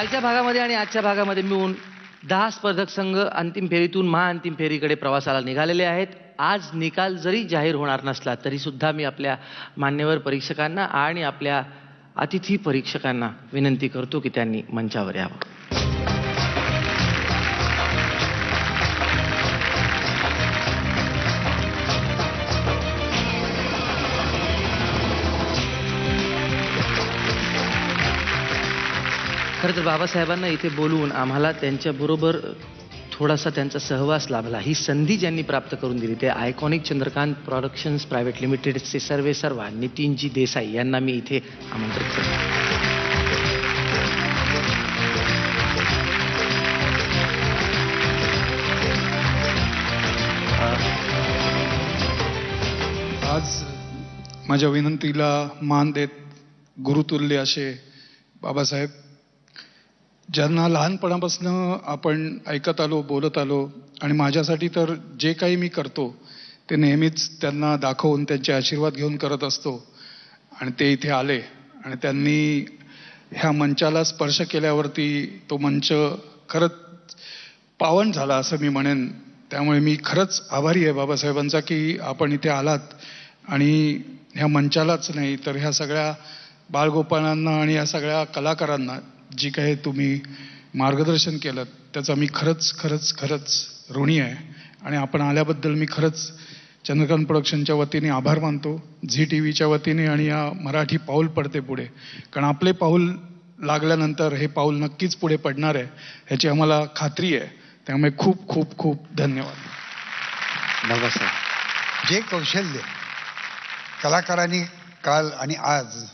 कालच्या भागामध्ये आणि आजच्या भागामध्ये मिळून 10 स्पर्धक संघ अंतिम फेरीतून महाअंतिम फेरीकडे प्रवासाला निघालेले आहेत. आज निकाल जरी जाहीर होणार नसला तरी सुद्धा मी आपल्या मान्यवर परीक्षकांना आणि आपल्या अतिथी परीक्षकांना विनंती करतो की त्यांनी मंचावर यावं. खरं तर बाबासाहेबांना इथे बोलवून आम्हाला त्यांच्याबरोबर थोडासा त्यांचा सहवास लाभला. ही संधी ज्यांनी प्राप्त करून दिली ते आयकॉनिक चंद्रकांत प्रोडक्शन्स प्रायव्हेट लिमिटेडचे सर्वेसर्वा नितीनजी देसाई यांना मी इथे आमंत्रित करतो. आज माझ्या विनंतीला मान देत गुरुतुल्य असे बाबासाहेब, ज्यांना लहानपणापासून आपण ऐकत आलो, बोलत आलो आणि माझ्यासाठी तर जे काही मी करतो ते नेहमीच त्यांना दाखवून त्यांचे आशीर्वाद घेऊन करत असतो. आणि ते इथे आले आणि त्यांनी ह्या मंचाला स्पर्श केल्यावरती तो मंच खरंच पावन झाला असं मी म्हणेन. त्यामुळे मी खरंच आभारी आहे बाबासाहेबांचा की आपण इथे आलात आणि ह्या मंचालाच नाही तर ह्या सगळ्या बाळगोपाळांना आणि या सगळ्या कलाकारांना जी काही तुम्ही मार्गदर्शन केलं त्याचा मी खरंच खरंच खरंच ऋणी आहे. आणि आपण आल्याबद्दल मी खरंच चंद्रकांत प्रोडक्शनच्या वतीने आभार मानतो, झी टी व्हीच्या वतीने आणि या मराठी पाऊल पडते पुढे, कारण आपले पाऊल लागल्यानंतर हे पाऊल नक्कीच पुढे पडणार आहे ह्याची आम्हाला खात्री आहे. त्यामुळे खूप खूप खूप धन्यवाद. बाबासाहेब, जे कौशल्य कलाकारांनी काल आणि आज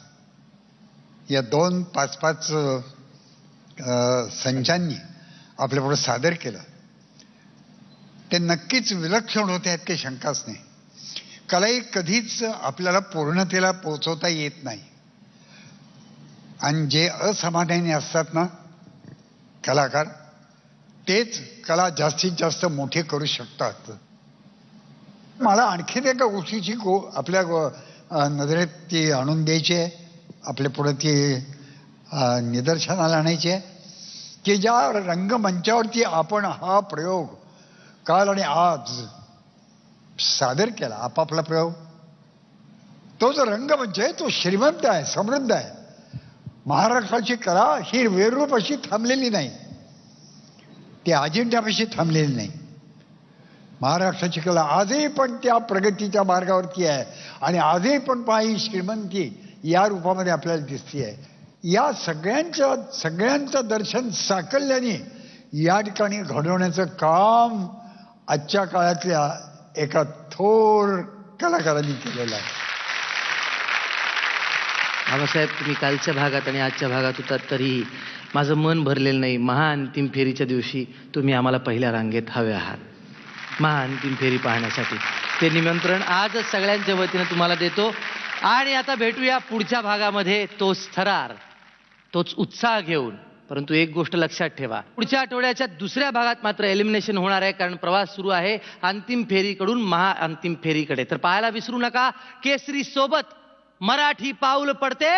या 2-5-5 संचांनी आपल्यापुढे सादर केलं ते नक्कीच विलक्षण होते आहेत, काही शंकाच नाही. कला ही कधीच आपल्याला पूर्णतेला पोहोचवता येत नाही आणि जे असमाधानी असतात ना कलाकार, तेच कला जास्तीत जास्त मोठी करू शकतात. मला आणखीन एका गोष्टीची आपल्या नजरेत ती आणून द्यायची आहे, आपल्या पुढे ती निदर्शनाला आणायची आहे की ज्या रंगमंचावरती आपण हा प्रयोग काल आणि आज सादर केला, आपापला प्रयोग, तो जो रंगमंच आहे तो श्रीमंत आहे, समृद्ध आहे. महाराष्ट्राची कला ही वेरूळपाशी थांबलेली नाही, ती अजिंठ्यापाशी थांबलेली नाही. महाराष्ट्राची कला आजही पण त्या प्रगतीच्या मार्गावरती आहे आणि आजही पण पहा ही श्रीमंती या रूपामध्ये आपल्याला दिसते आहे. या सगळ्यांचं दर्शन साकल्याने या ठिकाणी घडवण्याचं काम आजच्या काळातल्या एका थोर कलाकारांनी केलेलं आहे. बाबासाहेब, तुम्ही कालच्या भागात आणि आजच्या भागात होतात तरी माझं मन भरलेलं नाही. महाअंतिम फेरीच्या दिवशी तुम्ही आम्हाला पहिल्या रांगेत हवे आहात महाअंतिम फेरी पाहण्यासाठी. ते निमंत्रण आजच सगळ्यांच्या वतीनं तुम्हाला देतो. आणि आता भेटूया पुढच्या भागामध्ये तोच थरार, तोच उत्साह घेऊन. परंतु एक गोष्ट लक्षात ठेवा, पुढच्या आठवड्याच्या दुसऱ्या भागात मात्र एलिमिनेशन होणार आहे, कारण प्रवास सुरू आहे अंतिम फेरीकडून महाअंतिम फेरीकडे. तर पाहायला विसरू नका केसरी सोबत मराठी पाऊल पडते.